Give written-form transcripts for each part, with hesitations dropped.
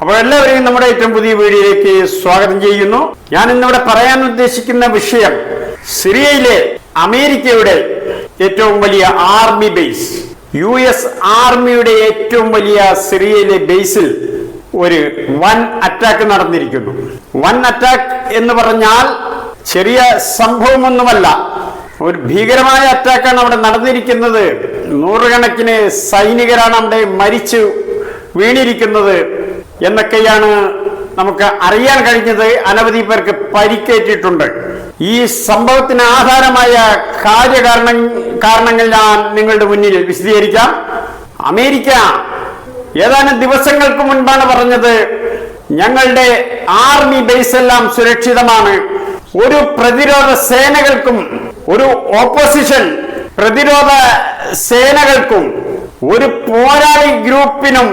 അപ്പോൾ എല്ലാവരെയും നമ്മുടെ ഏറ്റവും പുതിയ വീഡിയോയിലേക്ക് സ്വാഗതം ചെയ്യുന്നു. ഞാൻ ഇന്നിവിടെ പറയാൻ ഉദ്ദേശിക്കുന്ന വിഷയം സിറിയയിലെ അമേരിക്കയുടെ ഏറ്റവും വലിയ ആർമി ബേസ്, US ആർമിയുടെ ഏറ്റവും വലിയ സിറിയയിലെ ബേസിൽ ഒരു വൻ അറ്റാക്ക് നടന്നിരിക്കുന്നു. വൻ അറ്റാക്ക് എന്ന് പറഞ്ഞാൽ ചെറിയ സംഭവമൊന്നുമല്ല, ഒരു ഭീകരമായ അറ്റാക്കാണ് അവിടെ നടന്നിരിക്കുന്നത്. നൂറുകണക്കിന് സൈനികരാണ് അവിടെ മരിച്ചു വീണിരിക്കുന്നത് എന്നൊക്കെയാണ് നമുക്ക് അറിയാൻ കഴിഞ്ഞത്. അനവധി പേർക്ക് പരിക്കേറ്റിട്ടുണ്ട്. ഈ സംഭവത്തിന് ആധാരമായ കാരണങ്ങൾ ഞാൻ നിങ്ങളുടെ മുന്നിൽ വിശദീകരിക്കാം. അമേരിക്ക ഏതാനും ദിവസങ്ങൾക്ക് മുൻപാണ് പറഞ്ഞത്, ഞങ്ങളുടെ ആർമി ബേസ് എല്ലാം സുരക്ഷിതമാണ്, ഒരു പ്രതിരോധ സേനകൾക്കും ഒരു ഓപ്പോസിഷൻ പ്രതിരോധ സേനകൾക്കും ഒരു പോരാളി ഗ്രൂപ്പിനും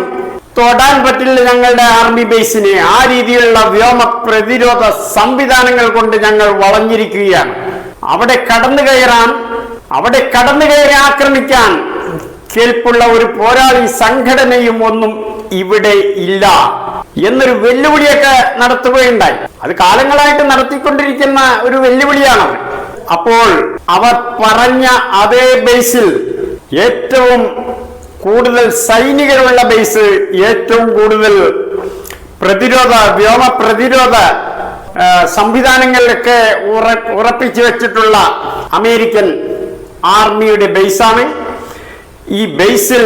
തൊടാൻ പറ്റില്ല ഞങ്ങളുടെ ആർമി ബേസിനെ. ആ രീതിയിലുള്ള വ്യോമ പ്രതിരോധ സംവിധാനങ്ങൾ കൊണ്ട് ഞങ്ങൾ വളഞ്ഞിരിക്കുകയാണ്. അവിടെ കടന്നു കയറി ആക്രമിക്കാൻ കേൾപ്പുള്ള ഒരു പോരാളി സംഘടനയും ഒന്നും ഇവിടെ ഇല്ല എന്നൊരു വെല്ലുവിളിയൊക്കെ നടത്തുകയുണ്ടായി. അത് കാലങ്ങളായിട്ട് നടത്തിക്കൊണ്ടിരിക്കുന്ന ഒരു വെല്ലുവിളിയാണ്. അപ്പോൾ അവർ പറഞ്ഞ അതേ ബേസിൽ ഏറ്റവും കൂടുതൽ സൈനികരുള്ള ബേസ്, ഏറ്റവും കൂടുതൽ വ്യോമ പ്രതിരോധ സംവിധാനങ്ങളിലൊക്കെ ഉറപ്പിച്ചു വെച്ചിട്ടുള്ള അമേരിക്കൻ ആർമിയുടെ ബേസാണ്. ഈ ബേസിൽ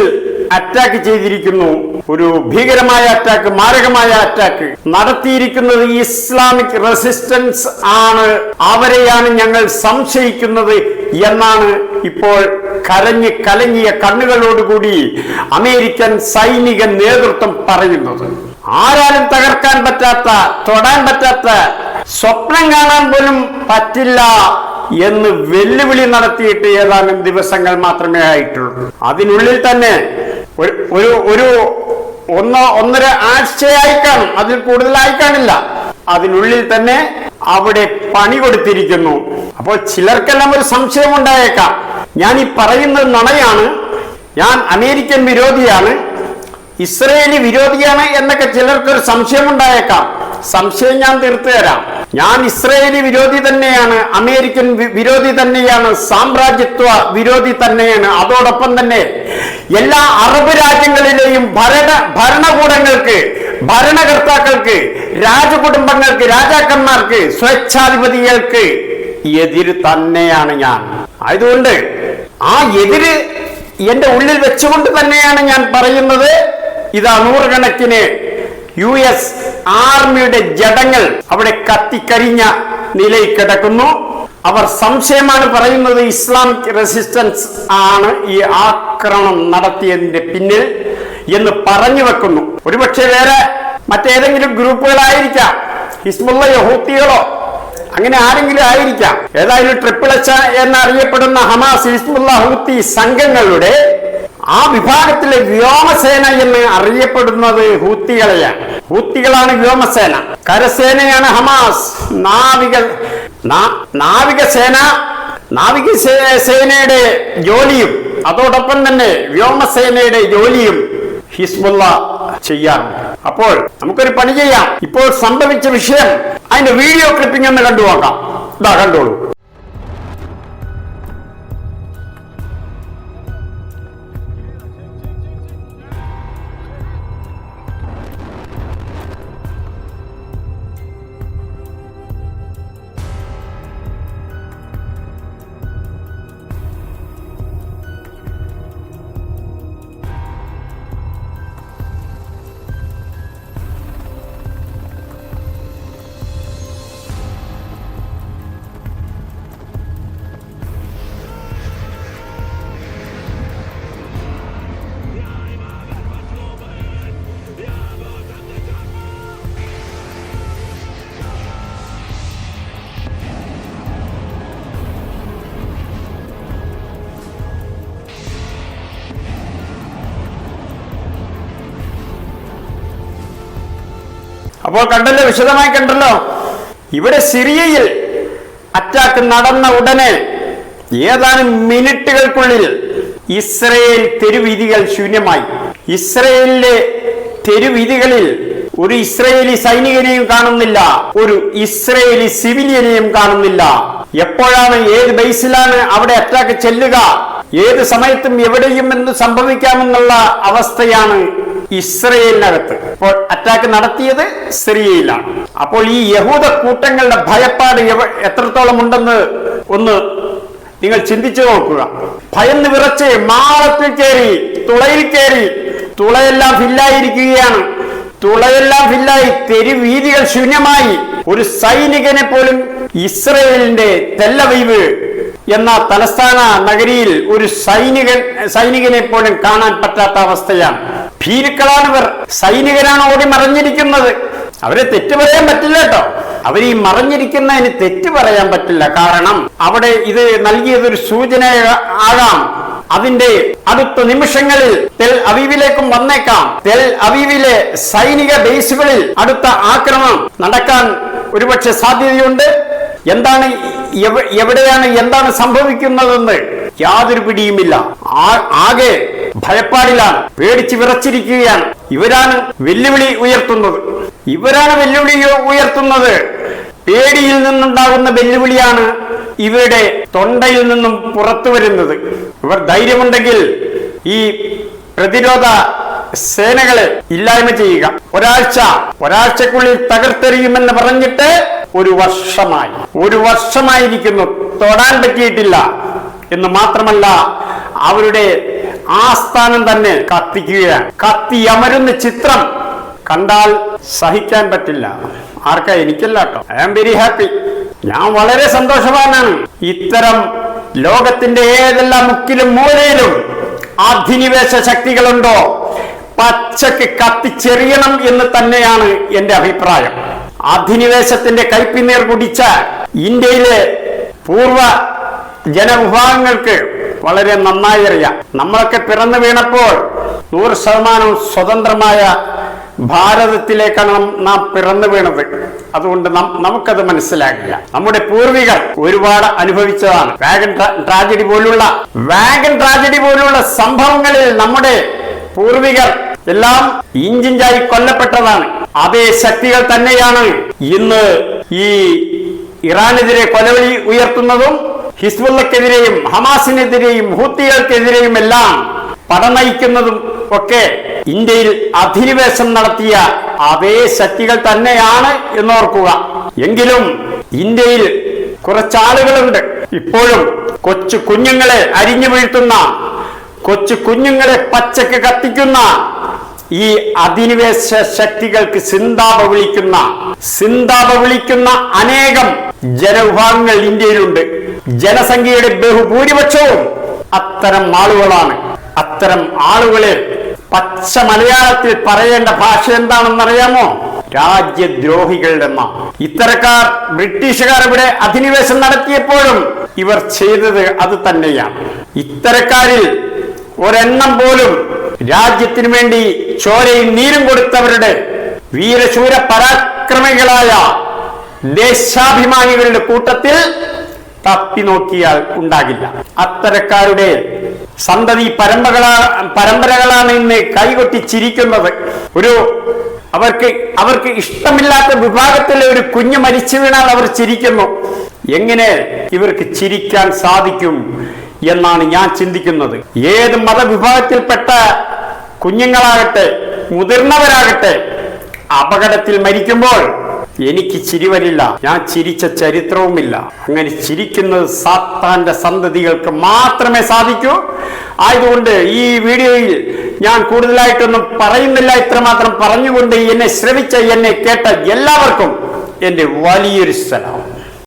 അറ്റാക്ക് ചെയ്തിരിക്കുന്നു. ഒരു ഭീകരമായ അറ്റാക്ക്, മാരകമായ അറ്റാക്ക് നടത്തിയിരിക്കുന്നത് ഇസ്ലാമിക് റെസിസ്റ്റൻസ് ആണ്, അവരെയാണ് ഞങ്ങൾ സംശയിക്കുന്നത് എന്നാണ് ഇപ്പോൾ കലങ്ങിയ കണ്ണുകളോടുകൂടി അമേരിക്കൻ സൈനിക നേതൃത്വം പറയുന്നത്. ആരാലും തകർക്കാൻ പറ്റാത്ത, തൊടാൻ പറ്റാത്ത, സ്വപ്നം കാണാൻ പോലും പറ്റില്ല എന്ന് വെല്ലുവിളി നടത്തിയിട്ട് ഏതാനും ദിവസങ്ങൾ മാത്രമേ ആയിട്ടുള്ളൂ. അതിനുള്ളിൽ തന്നെ ഒന്നര ആഴ്ചയായി കാണും, അതിൽ കൂടുതലായി കാണില്ല. അതിനുള്ളിൽ തന്നെ അവിടെ പണി കൊടുത്തിരിക്കുന്നു. അപ്പോൾ ചിലർക്കെല്ലാം ഒരു സംശയം ഉണ്ടായേക്കാം, ഞാൻ ഈ പറയുന്നത് നുണയാണ്, ഞാൻ അമേരിക്കൻ വിരോധിയാണ്, ഇസ്രയേലി വിരോധിയാണ് എന്നൊക്കെ ചിലർക്കൊരു സംശയം ഉണ്ടായേക്കാം. സംശയം ഞാൻ തീർത്തു തരാം. ഞാൻ ഇസ്രയേലി വിരോധി തന്നെയാണ്, അമേരിക്കൻ വിരോധി തന്നെയാണ്, സാമ്രാജ്യത്വ വിരോധി തന്നെയാണ്. അതോടൊപ്പം തന്നെ എല്ലാ അറബ് രാജ്യങ്ങളിലെയും ഭരണകൂടങ്ങൾക്ക്, ഭരണകർത്താക്കൾക്ക്, രാജകുടുംബങ്ങൾക്ക്, രാജാക്കന്മാർക്ക്, സ്വേച്ഛാധിപതികൾക്ക് എതിര് തന്നെയാണ് ഞാൻ. ആയതുകൊണ്ട് ആ എതിര് എന്റെ ഉള്ളിൽ വെച്ചുകൊണ്ട് തന്നെയാണ് ഞാൻ പറയുന്നത്. ഇതാ നൂറുകണക്കിന് US ആർമിയുടെ ജഡങ്ങൾ അവിടെ കത്തിക്കരിഞ്ഞ നിലയിൽ കിടക്കുന്നു. അവർ സംശയമാണ് പറയുന്നത്, ഇസ്ലാമിക് റെസിസ്റ്റൻസ് ആണ് ഈ ആക്രമണം നടത്തിയതിന്റെ പിന്നിൽ എന്ന് പറഞ്ഞു വെക്കുന്നു. ഒരുപക്ഷെ വേറെ മറ്റേതെങ്കിലും ഗ്രൂപ്പുകളായിരിക്കാം, ഹിസ്ബുള്ളയോ ഹൂത്തികളോ അങ്ങനെ ആരെങ്കിലും ആയിരിക്കാം. ഏതായാലും HHH എന്നറിയപ്പെടുന്ന ഹമാസ്, ഹിസ്ബുള്ള, ഹൂത്തി സംഘങ്ങളുടെ ആ വിഭാഗത്തിലെ വ്യോമസേന എന്ന് അറിയപ്പെടുന്നത് ഹൂത്തികളെയാണ്. ഹൂത്തികളാണ് വ്യോമസേന. കരസേനയാണ് ഹമാസ്. നാവികസേനയുടെ ജോലിയും അതോടൊപ്പം തന്നെ വ്യോമസേനയുടെ ജോലിയും ഹിസ്ബുള്ള ചെയ്യാറുണ്ട്. അപ്പോൾ നമുക്കൊരു പണി ചെയ്യാം. ഇപ്പോൾ സംഭവിച്ച വിഷയം, അതിന്റെ വീഡിയോ ക്ലിപ്പിംഗ് ഒന്ന് കണ്ടുനോക്കാം. ഇതാ കണ്ടോളൂ. അപ്പോൾ കണ്ടല്ലോ, വിശദമായി കണ്ടല്ലോ. ഇവിടെ സിറിയയിൽ അറ്റാക്ക് നടന്ന ഉടനെ ഏതാനും മിനിറ്റുകൾക്കുള്ളിൽ ഇസ്രയേൽ തെരുവീഥികൾ ശൂന്യമായി. ഇസ്രയേലിലെ തെരുവീഥികളിൽ ഒരു ഇസ്രയേലി സൈനികനെയും കാണുന്നില്ല, ഒരു ഇസ്രയേലി സിവിലിയനെയും കാണുന്നില്ല. എപ്പോഴാണ്, ഏത് ബേസിലാണ് അവിടെ അറ്റാക്ക് ചെല്ലുക, ഏത് സമയത്തും എവിടെയും എന്ത് സംഭവിക്കാമെന്നുള്ള അവസ്ഥയാണ് ഇസ്രയേലിനകത്ത്. അപ്പോൾ അറ്റാക്ക് നടത്തിയത് സിറിയയിലാണ്. അപ്പോൾ ഈ യഹൂദ കൂട്ടങ്ങളുടെ ഭയപ്പാട് എത്രത്തോളം ഉണ്ടെന്ന് ഒന്ന് നിങ്ങൾ ചിന്തിച്ചു നോക്കുക. ഭയന്ന് വിറച്ച് മാളത്തിൽ കയറി, തുളയിൽ കയറി, തുളയെല്ലാം ഫില്ലായിരിക്കുകയാണ്. തുളയെല്ലാം ഫില്ലായി, തെരുവീതികൾ ശൂന്യമായി. ഒരു സൈനികനെ പോലും ഇസ്രയേലിന്റെ തെല്ലവീവ് എന്ന തലസ്ഥാന നഗരിയിൽ ഒരു സൈനികനെ പോലും കാണാൻ പറ്റാത്ത അവസ്ഥയാണ്. ഭീരുക്കളാണിവർ. സൈനികരാണ് ഓടി മറഞ്ഞിരിക്കുന്നത്. അവരെ തെറ്റ് പറയാൻ പറ്റില്ല കേട്ടോ. അവർ ഈ മറഞ്ഞിരിക്കുന്നതിന് തെറ്റ് പറയാൻ പറ്റില്ല. കാരണം അവിടെ ഇത് നൽകിയതൊരു സൂചന ആകാം. അതിന്റെ അടുത്ത നിമിഷങ്ങളിൽ തെൽ അവീവിലേക്കും വന്നേക്കാം. തെൽ അവീവിലെ സൈനിക ബേസുകളിൽ അടുത്ത ആക്രമണം നടക്കാൻ ഒരുപക്ഷെ സാധ്യതയുണ്ട്. എവിടെയാണ് എന്താണ് സംഭവിക്കുന്നതെന്ന് യാതൊരു പിടിയുമില്ല. ആകെ ഭയപ്പാടിലാണ്, പേടിച്ച് വിറച്ചിരിക്കുകയാണ്. ഇവരാണ് വെല്ലുവിളി ഉയർത്തുന്നത്. പേടിയിൽ നിന്നുണ്ടാകുന്ന വെല്ലുവിളിയാണ് ഇവരുടെ തൊണ്ടയിൽ നിന്നും പുറത്തു വരുന്നത്. ഇവർ ധൈര്യമുണ്ടെങ്കിൽ ഈ പ്രതിരോധ സേനകളെ ഇല്ലായ്മ ചെയ്യുക. ഒരാഴ്ചക്കുള്ളിൽ തകർത്തെറിയുമെന്ന് പറഞ്ഞിട്ട് ഒരു വർഷമായിരിക്കുന്നു, തൊടാൻ പറ്റിയിട്ടില്ല എന്ന് മാത്രമല്ല, അവരുടെ ആസ്ഥാനം തന്നെ കത്തിക്കുകയാണ്. കത്തിയമരുന്ന ചിത്രം കണ്ടാൽ സഹിക്കാൻ പറ്റില്ല. ആർക്കാ? എനിക്കല്ല കേട്ടോ. I am very happy. ഞാൻ വളരെ സന്തോഷവാനാണ്. ഇത്തരം ലോകത്തിന്റെ ഏതെല്ലാം മുക്കിലും മൂലയിലും അധിനിവേശ ശക്തികളുണ്ടോ പച്ചക്ക് കത്തിച്ചെറിയണം എന്ന് തന്നെയാണ് എന്റെ അഭിപ്രായം. അധിനിവേശത്തിന്റെ കൈപ്പിനീർ കുടിച്ച ഇന്ത്യയിലെ പൂർവ്വ ജനവിഭാഗങ്ങൾക്ക് വളരെ നന്നായി അറിയാം. നമ്മളൊക്കെ പിറന്നു വീണപ്പോൾ 100% സ്വതന്ത്രമായ ഭാരതത്തിലേക്കാണ് നാം പിറന്നു വീണത്. അതുകൊണ്ട് നമുക്കത് മനസ്സിലാകില്ല. നമ്മുടെ പൂർവികർ ഒരുപാട് അനുഭവിച്ചതാണ്. വാഗൺ ട്രാജഡി പോലുള്ള സംഭവങ്ങളിൽ നമ്മുടെ പൂർവികർ എല്ലാം ഇഞ്ചിഞ്ചായി കൊല്ലപ്പെട്ടതാണ്. അതേ ശക്തികൾ തന്നെയാണ് ഇന്ന് ഈ ഇറാനെതിരെ കൊലവിളി ഉയർത്തുന്നതും ഹിസ്ബുള്ളക്കെതിരെയും ഹമാസിനെതിരെയും ഹൂത്തികൾക്കെതിരെയും എല്ലാം പടനയിക്കുന്നതും ഒക്കെ ഇന്ത്യയിൽ അധിനിവേശം നടത്തിയ അതേ ശക്തികൾ തന്നെയാണ് എന്നോർക്കുക. എങ്കിലും ഇന്ത്യയിൽ കുറച്ചാളുകളുണ്ട് ഇപ്പോഴും കൊച്ചു കുഞ്ഞുങ്ങളെ അരിഞ്ഞു വീഴ്ത്തുന്ന, കൊച്ചു കുഞ്ഞുങ്ങളെ പച്ചക്ക് കത്തിക്കുന്ന ഈ അധിനിവേശ ശക്തികൾക്ക് സിന്താപ വിളിക്കുന്ന അനേകം ജനവിഭാഗങ്ങൾ ഇന്ത്യയിലുണ്ട്. ജനസംഖ്യയുടെ ബഹുഭൂരിപക്ഷവും അത്തരം ആളുകളാണ്. അത്തരം ആളുകളെ പച്ച മലയാളത്തിൽ പറയേണ്ട ഭാഷ എന്താണെന്നറിയാമോ? രാജ്യദ്രോഹികൾ എന്ന. ഇത്തരക്കാർ ബ്രിട്ടീഷുകാർ ഇവിടെ അധിനിവേശം നടത്തിയപ്പോഴും ഇവർ ചെയ്തത് അത് തന്നെയാണ്. ഇത്തരക്കാരിൽ ഒരെണ്ണം പോലും രാജ്യത്തിനു വേണ്ടി ചോരയും നീരും കൊടുത്തവരുടെ വീരശൂര പരാക്രമികളായ ദേശാഭിമാനികളുടെ കൂട്ടത്തിൽ തപ്പി നോക്കിയാൽ ഉണ്ടാകില്ല. അത്തരക്കാരുടെ സന്തതി പരമ്പരകളാണ് ഇന്ന് കൈകൊട്ടി ചിരിക്കുന്നത്. അവർക്ക് ഇഷ്ടമില്ലാത്ത വിഭാഗത്തിലെ ഒരു കുഞ്ഞ് മരിച്ചു വീണാൽ അവർ ചിരിക്കുന്നു. എങ്ങനെ ഇവർക്ക് ചിരിക്കാൻ സാധിക്കും എന്നാണ് ഞാൻ ചിന്തിക്കുന്നത്. ഏത് മതവിഭാഗത്തിൽപ്പെട്ട കുഞ്ഞുങ്ങളാകട്ടെ മുതിർന്നവരാകട്ടെ അപകടത്തിൽ മരിക്കുമ്പോൾ എനിക്ക് ചിരി വരില്ല. ഞാൻ ചിരിച്ച ചരിത്രവുമില്ല. അങ്ങനെ ചിരിക്കുന്നത് സാത്താന്റെ സന്തതികൾക്ക് മാത്രമേ സാധിക്കൂ. ആയതുകൊണ്ട് ഈ വീഡിയോയിൽ ഞാൻ കൂടുതലായിട്ടൊന്നും പറയുന്നില്ല. ഇത്രമാത്രം പറഞ്ഞുകൊണ്ട് എന്നെ ശ്രവിച്ച, എന്നെ കേട്ട എല്ലാവർക്കും എന്റെ വലിയൊരു സലാം.